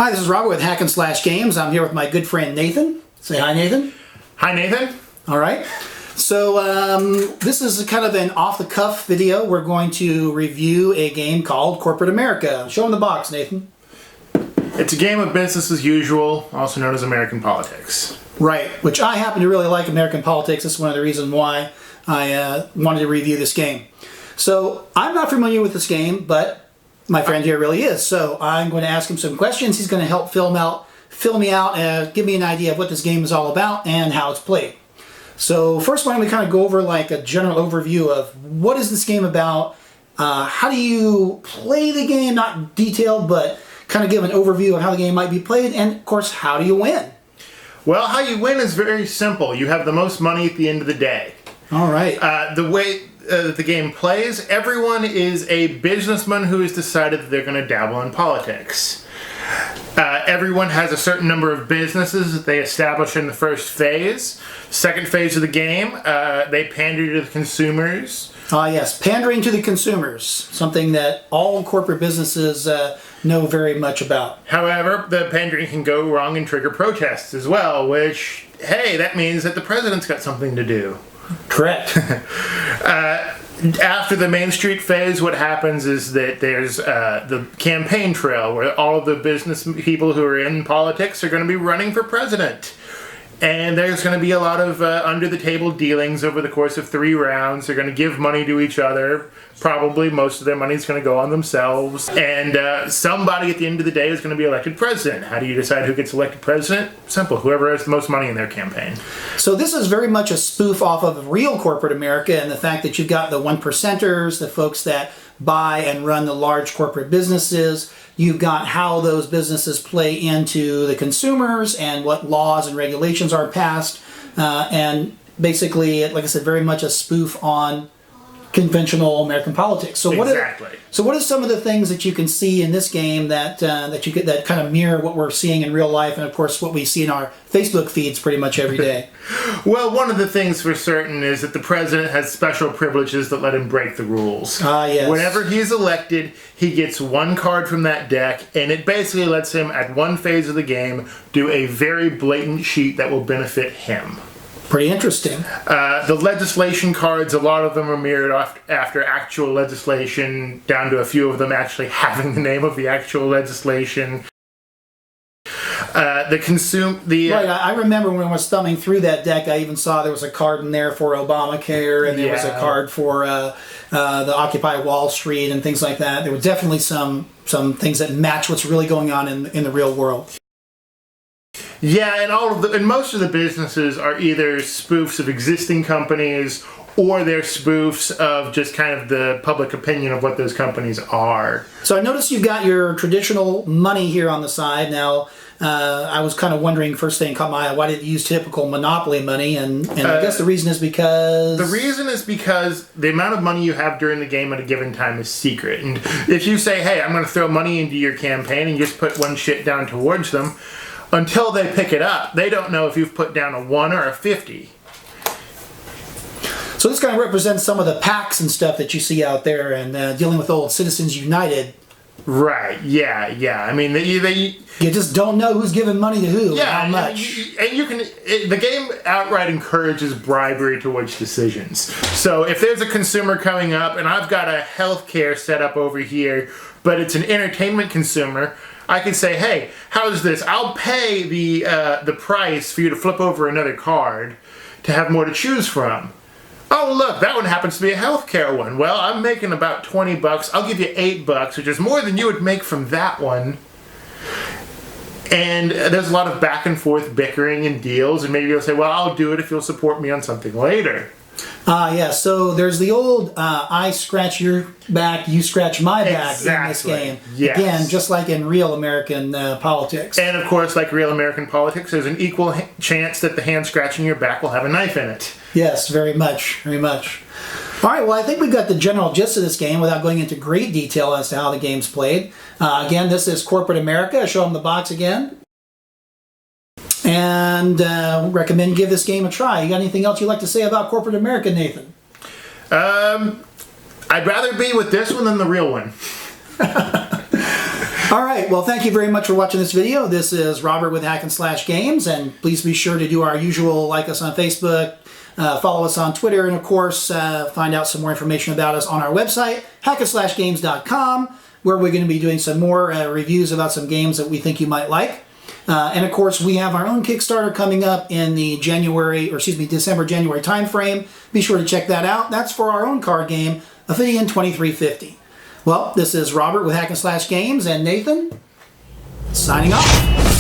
Hi, this is Robert with Hack and Slash Games. I'm here with my good friend Nathan. Say hi, Nathan. Hi, Nathan. All right. So this is kind of an off-the-cuff video. We're going to review a game called Corporate America. Show them the box, Nathan. It's a game of business as usual, also known as American politics. Right, which I happen to really like American politics. That's one of the reasons why I wanted to review this game. So I'm not familiar with this game, but my friend here really is. So I'm going to ask him some questions. He's going to help fill me out, give me an idea of what this game is all about and how it's played. So first, why don't we kind of go over like a general overview of what is this game about? How do you play the game? Not detailed, but kind of give an overview of how the game might be played, and of course, how do you win? Well, how you win is very simple. You have the most money at the end of the day. All right. The way the game plays, everyone is a businessman who has decided that they're going to dabble in politics. Everyone has a certain number of businesses that they establish in the first phase. Second phase of the game, they pander to the consumers. Yes, pandering to the consumers, something that all corporate businesses know very much about. However, the pandering can go wrong and trigger protests as well, which, hey, that means that the president's got something to do. Correct. After the Main Street phase, what happens is that there's the campaign trail where all of the business people who are in politics are going to be running for president. And there's going to be a lot of under-the-table dealings over the course of 3 rounds. They're going to give money to each other. Probably most of their money is going to go on themselves. And somebody at the end of the day is going to be elected president. How do you decide who gets elected president? Simple. Whoever has the most money in their campaign. So this is very much a spoof off of real corporate America and the fact that you've got the 1%ers, the folks that buy and run the large corporate businesses. You've got how those businesses play into the consumers and what laws and regulations are passed. And basically, like I said, very much a spoof on conventional American politics. So Exactly. What are some of the things that you can see in this game that that kind of mirror what we're seeing in real life, and of course what we see in our Facebook feeds pretty much every day? Well, one of the things for certain is that the president has special privileges that let him break the rules. Yes. Whenever he's elected, he gets 1 card from that deck, and it basically lets him, at one phase of the game, do a very blatant cheat that will benefit him. Pretty interesting. The legislation cards, a lot of them are mirrored after actual legislation, down to a few of them actually having the name of the actual legislation. Right, I remember when I was thumbing through that deck, I even saw there was a card in there for Obamacare, and there was a card for the Occupy Wall Street and things like that. There were definitely some things that match what's really going on in the real world. Yeah, and most of the businesses are either spoofs of existing companies, or they're spoofs of just kind of the public opinion of what those companies are. So I noticed you've got your traditional money here on the side. Now, I was kind of wondering, first thing caught my eye, why did you use typical Monopoly money? And I guess the reason is because... The reason is because the amount of money you have during the game at a given time is secret. And if you say, hey, I'm going to throw money into your campaign, and you just put 1 shit down towards them, until they pick it up, they don't know if you've put down a 1 or a 50. So this kind of represents some of the PACs and stuff that you see out there, and dealing with old Citizens United. Right, yeah. I mean, you just don't know who's giving money to who, and how much. The game outright encourages bribery towards decisions. So if there's a consumer coming up, and I've got a healthcare set up over here, but it's an entertainment consumer, I can say, hey, how's this? I'll pay the price for you to flip over another card to have more to choose from. Oh, look, that one happens to be a healthcare one. Well, I'm making about $20. I'll give you $8, which is more than you would make from that one. And there's a lot of back and forth bickering and deals, and maybe you'll say, well, I'll do it if you'll support me on something later. Yeah, so there's the old I scratch your back, you scratch my back in this game. Yes. Again, just like in real American politics. And of course, like real American politics, there's an equal chance that the hand scratching your back will have a knife in it. Yes, very much, very much. All right, well, I think we've got the general gist of this game without going into great detail as to how the game's played. Again, this is Corporate America. Show them the box again. And recommend you give this game a try. You got anything else you'd like to say about Corporate America, Nathan? I'd rather be with this one than the real one. All right, well, thank you very much for watching this video. This is Robert with Hack and Slash Games, and please be sure to do our usual, like us on Facebook, follow us on Twitter, and of course, find out some more information about us on our website, hackandslashgames.com, where we're going to be doing some more reviews about some games that we think you might like. And of course, we have our own Kickstarter coming up in the December-January timeframe. Be sure to check that out. That's for our own card game, Ophidian 2350. Well, this is Robert with Hack and Slash Games, and Nathan, signing off.